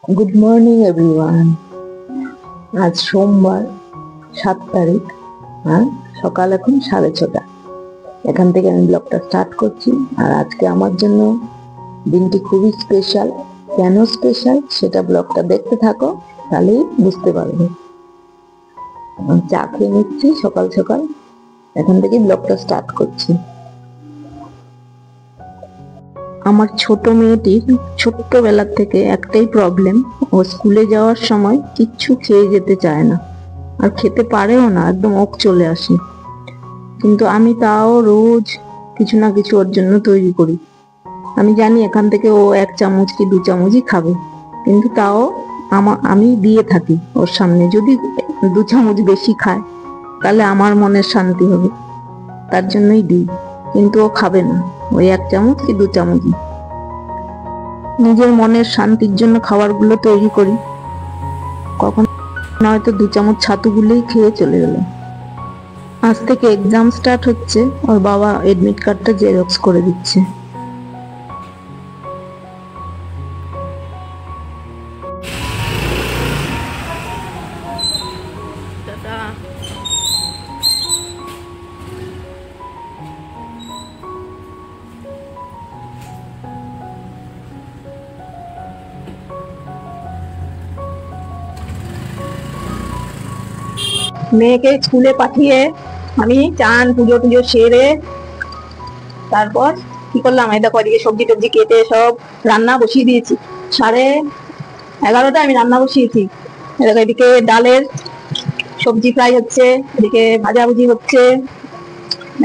Good morning everyone. আজ সোমবার 7 তারিখ। সকাল এখন 6:30। এখান থেকে আমি ব্লগটা স্টার্ট করছি। আর আজকে আমার জন্য দিনটি খুবই স্পেশাল। কেন স্পেশাল সেটা ব্লগটা দেখতে থাকো, তাহলেই বুঝতে পারবে। চা খেয়ে নিচ্ছি সকাল সকাল, এখান থেকে ব্লগটা স্টার্ট করছি। আমার ছোট মেয়েটির ছোট্টবেলার থেকে একটাই প্রবলেম, ও স্কুলে যাওয়ার সময় কিচ্ছু খেয়ে যেতে চায় না, আর খেতে পারেও না, একদম ওক চলে আসে। কিন্তু আমি তাও রোজ কিছু না কিছু ওর জন্য তৈরি করি। আমি জানি এখান থেকে ও 1 চামচ কি 2 চামচই খাবে, কিন্তু তাও আমি দিয়ে থাকি ওর সামনে। যদি 2 চামচ বেশি খায় তাহলে আমার মনের শান্তি হবে, তার জন্যই দিই। কিন্তু ও খাবে না, ওই 1 চামচ কি 2 চামচই। নিজের মনের শান্তির জন্য খাবারগুলো তৈরি করি। কখন হয়তো 2 চামচ ছাতু গুলেই খেয়ে চলে গেল। আজ থেকে এক্সাম স্টার্ট হচ্ছে, ওর বাবা এডমিট কার্ডটা জেরক্স করে দিচ্ছে। মেয়েকে স্কুলে পাঠিয়ে আমি চান পুজো টুজো সেরে তারপর কি করলাম, এই দেখো এদিকে সবজি টবজি কেটে সব রান্না বসিয়ে দিয়েছি। 11:30 আমি রান্না বসিয়েছি। দেখো এদিকে ডালের সবজি ফ্রাই হচ্ছে, এদিকে ভাজাভুজি হচ্ছে,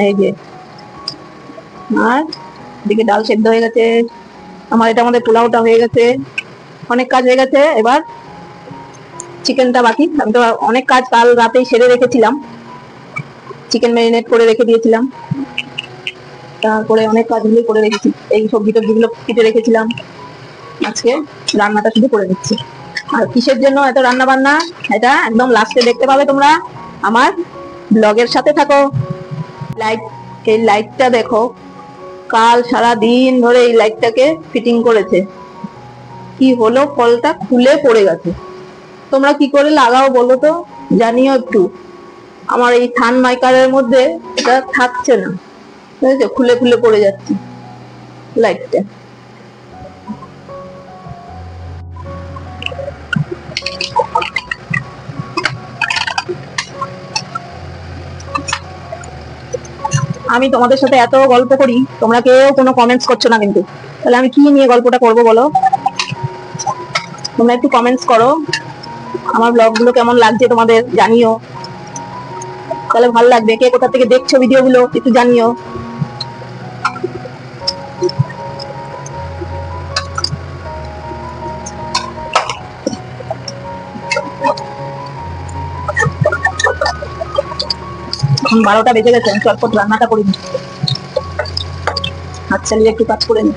এই যে, আর এদিকে ডাল সেদ্ধ হয়ে গেছে। আমাদের পোলাওটা হয়ে গেছে, অনেক কাজ হয়ে গেছে। এবার চিকেনটা বাকি। আমি তো অনেক কাজ কাল রাতেই সেরে রেখেছিলাম, চিকেন ম্যারিনেট করে রেখে দিয়েছিলাম, তারপরে অনেক কাজগুলো করে রেখেছি। এই সবজি টবজিগুলো কেটে রেখেছিলাম, আজকে রান্নাটা শুধু করে নিচ্ছি। আর কিসের জন্য এত রান্না বান্না, এটা একদম লাস্টে দেখতে পাবে তোমরা। আমার ব্লগের সাথে থাকো। এই লাইটটা দেখো, কাল সারা দিন ধরে এই লাইটটাকে ফিটিং করেছে, কি হলো ফলটা খুলে পড়ে গেছে। তোমরা কি করে লাগাও বলো তো, জানিও একটু। আমার এই থান মাইকারের মধ্যে এটা থাকছে না, বুঝেছো, খুলে খুলে পড়ে যাচ্ছে লাইটটা। আমি তোমাদের সাথে এত গল্প করি, তোমরা কেউ কোনো কমেন্টস করছো না, কিন্তু তাহলে আমি কি নিয়ে গল্পটা করবো বলো? তোমরা একটু কমেন্টস করো, আমার ব্লগগুলো কেমন লাগছে তোমাদের জানিও, তাহলে ভালো লাগবে। কে কোথা থেকে দেখছো ভিডিওগুলো একটু জানিও। এখন 12টা বেজে গেছে, আমি চটপট রান্নাটা করি, হাত চালিয়ে একটু কাজ করে নি।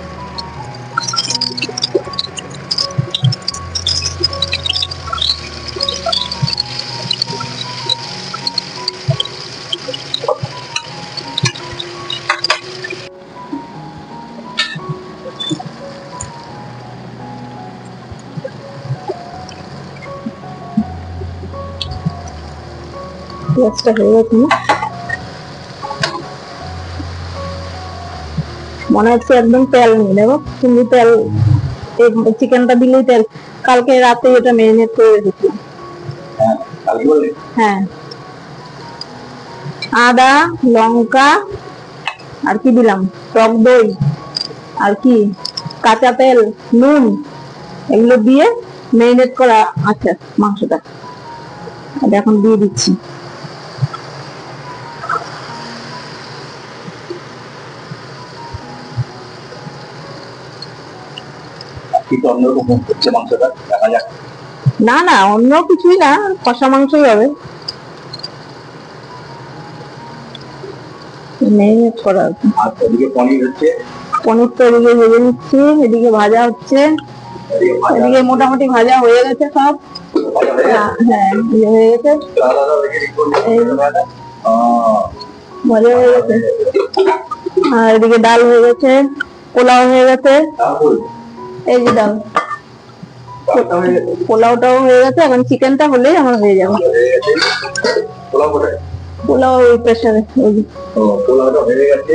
পেঁয়াজটা হয়ে গেছে না, মনে হচ্ছে একদম তেল নেই। দেখো কিন্তু তেল, চিকেনটা দিলেই তেল। কালকে রাতে এটা ম্যারিনেট করে রেখেছিলাম। হ্যাঁ, আদা লঙ্কা আর কি দিলাম, টক দই আর কি কাঁচা তেল নুন, এগুলো দিয়ে ম্যারিনেট করা আছে মাংসটা। এখন দিয়ে দিচ্ছি। না না, অন্য কিছুই না, কষা মাংসই হবে, ম্যারিনেট করা আছে। পনির তো এদিকে ভেজে নিচ্ছি, এদিকে ভাজা হচ্ছে, এদিকে মোটামুটি ভাজা হয়ে গেছে সব। হ্যাঁ হয়ে গেছে, ভাজা হয়ে গেছে। আর এদিকে ডাল হয়ে গেছে, পোলাও হয়ে গেছে, এই যে ডাল। পোলাওটাও হয়ে গেছে, এখন চিকেনটা হলেই আমার হয়ে যাবে। পোলাও ওই প্রেসারে, পোলাওটা হয়ে গেছে,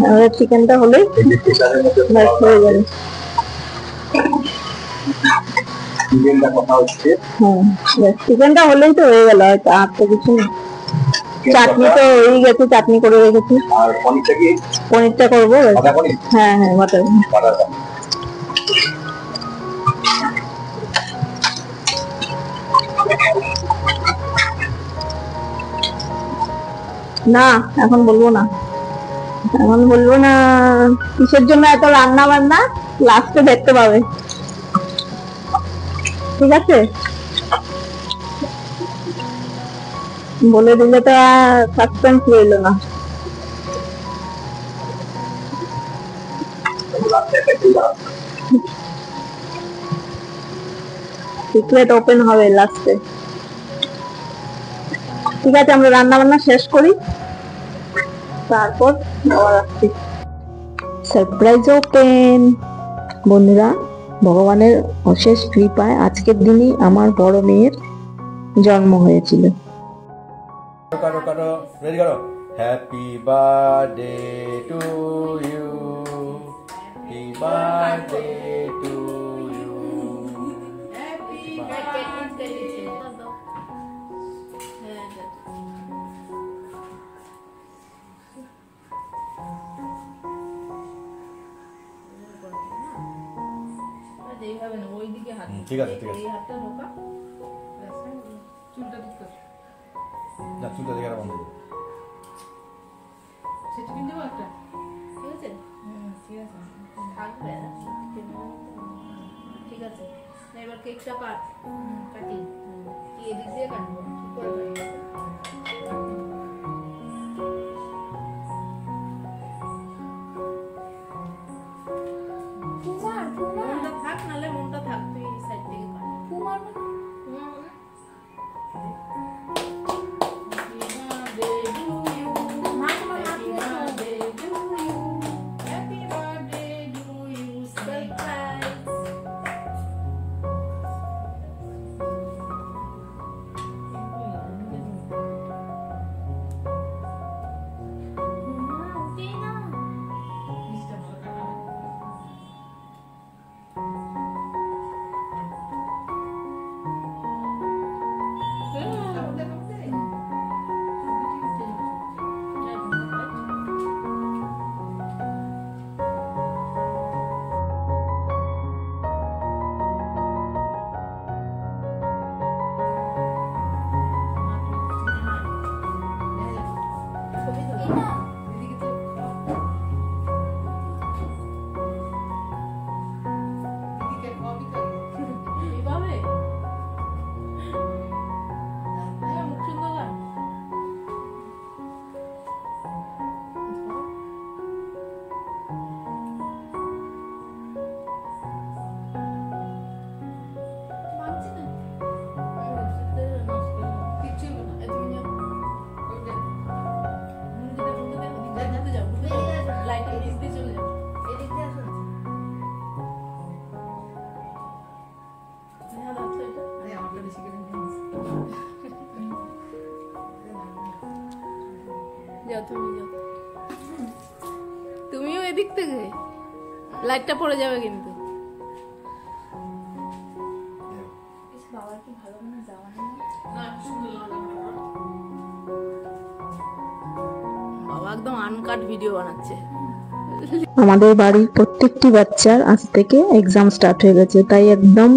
হ্যাঁ চিকেনটা হলেই ব্যাস হয়ে যাবে। চিকেনটা কথা হচ্ছে, হ্যাঁ চিকেনটা হলেই তো হয়ে গেল, হয়তো আর তো কিছু না। চাটনি তো হয়ে গেছে, চাটনি করে রেখেছি। আর পনিরটা কি? পনিরটা করবো। বাটা পনির? হ্যাঁ হ্যাঁ বাটার বাটার না, এখন বলবো না, এখন বলবো না। কিসের জন্য এত রান্না বান্না, লাস্টে দেখতে পাবে, ঠিক আছে? বলে দিলে তো সাসপেন্স রইল না। সিক্রেট ওপেন হবে লাস্টে। ঠিক আছে, আমরা রান্না বান্না শেষ করি, তারপর আবার আসছি। Surprise open. বন্ধুরা, ভগবানের অশেষ কৃপায় আজকের দিনই আমার বড় মেয়ের জন্ম হয়েছিল। কাটো কাটো, রেডি করো। Happy birthday to you, happy birthday to you. ঠিক আছে ঠিক আছে, না চুলটা দেখে বন্ধ করো। ঠিক আছে, এবার কেকটা কাটি, কি এদিক দিয়ে কাটবো? থাক, নাহলে মনটা থাক, তুই সাইড থেকে কাট। তুমিও এদিক থেকে, লাইটটা পড়ে যাবে কিন্তু। বাবা একদম আনকাট ভিডিও বানাচ্ছে। আমাদের বাড়ির প্রত্যেকটি বাচ্চার আজ থেকে এক্সাম স্টার্ট হয়ে গেছে, তাই একদম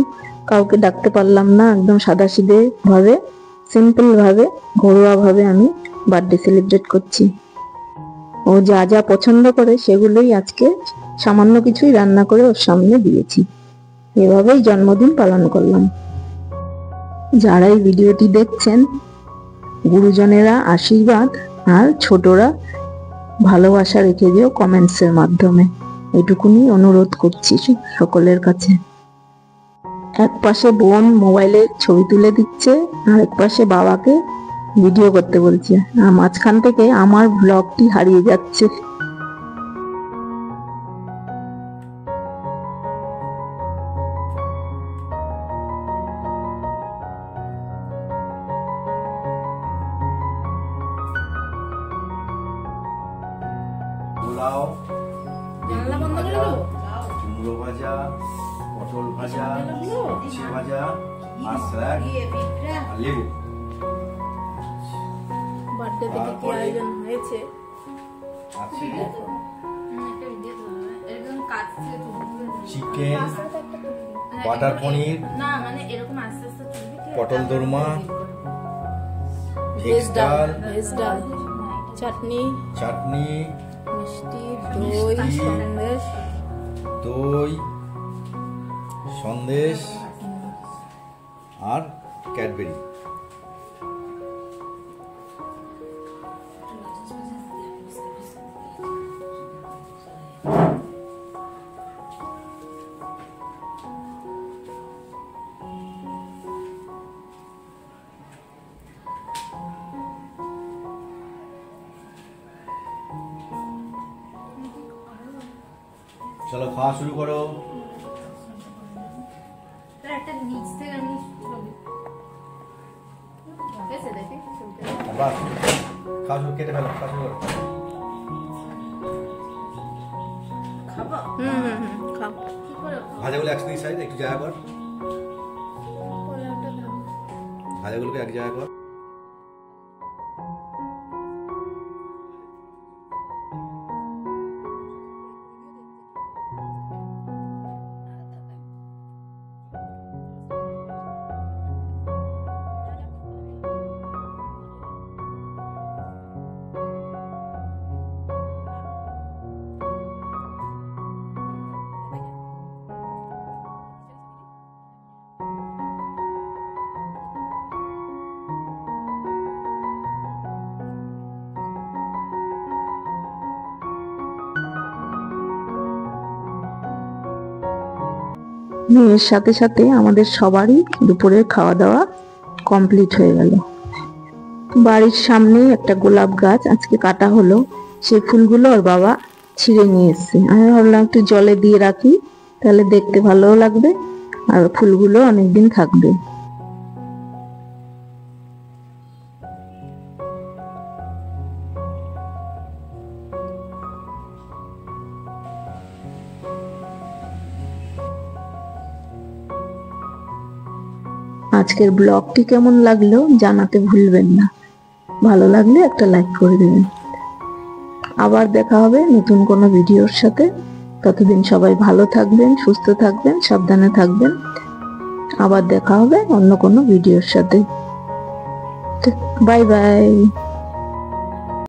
কাউকে ডাকতে পারলাম না। একদম সাদাসিধে ভাবে, সিম্পল ভাবে, ঘরোয়া ভাবে আমি বার্থডে সেলিব্রেট করছি। ও যা যা পছন্দ করে সেগুলোই আজকে সামান্য কিছুই রান্না করে ওর সামনে দিয়েছি। এভাবেই জন্মদিন পালন করলাম। যারা এই ভিডিওটি দেখছেন, গুরুজনেরা আশীর্বাদ আর ছোটরা ভালোবাসা রেখে দিও কমেন্টসের মাধ্যমে, এটুকুনি অনুরোধ করছি সকলের কাছে। এক পাশে বোন মোবাইলে ছবি তুলে দিচ্ছে, আর এক পাশে বাবাকে ভিডিও করতে বলছে, আর মাঝখান থেকে আমার ব্লগটি হারিয়ে যাচ্ছে। লাউ, জানলা বন্ধ করে ভাজা, দেবো? কুমড়ো ভাজা, পটল ভাজা, উচ্ছে ভাজা, আর স্যালাড, আর লেবু। বার্থডে থেকে কি আয়োজন হয়েছে? আছে একটা ভিডিও তুলবে এরকম কাজ থেকে তুলবে চিকেন, বাটার পনির, না মানে এরকম আস্তে আস্তে তুলবি পটল দোরমা, ভেজ ডাল, ভেজ ডাল, চাটনি, চাটনি, মিষ্টি, দই, সন্দেশ, দই, সন্দেশ আর ক্যাডবেরি। চলো খাওয়া শুরু করো। একটা নিচ থেকে আমি ছবি গেছে দেখি ছবিটা বাস খাওয়া শুরু, কেটে ফেলো, খাওয়া শুরু করো। খাবো খাও। কি করে ভাজাগুলো একসাথে সাইড একটু জায়গা কর, পোলাওটা দাও ভাজাগুলোকে এক জায়গা কর। মেয়ের সাথে সাথে আমাদের সবারই দুপুরের খাওয়া দাওয়া কমপ্লিট হয়ে গেল। বাড়ির সামনে একটা গোলাপ গাছ আজকে কাটা হলো, সেই ফুলগুলো ওর বাবা ছিঁড়ে নিয়ে এসছে। আমি ভাবলাম একটু জলে দিয়ে রাখি, তাহলে দেখতে ভালোও লাগবে আর ফুলগুলো অনেকদিন থাকবে। আজকের ব্লগটি কেমন লাগলো জানাতে ভুলবেন না। ভালো লাগলে একটা লাইক করে দেবেন। আবার দেখা হবে নতুন কোনো ভিডিওর সাথে। ততদিন সবাই ভালো থাকবেন, সুস্থ থাকবেন, সাবধানে থাকবেন। আবার দেখা হবে অন্য কোনো ভিডিওর সাথে। Bye bye.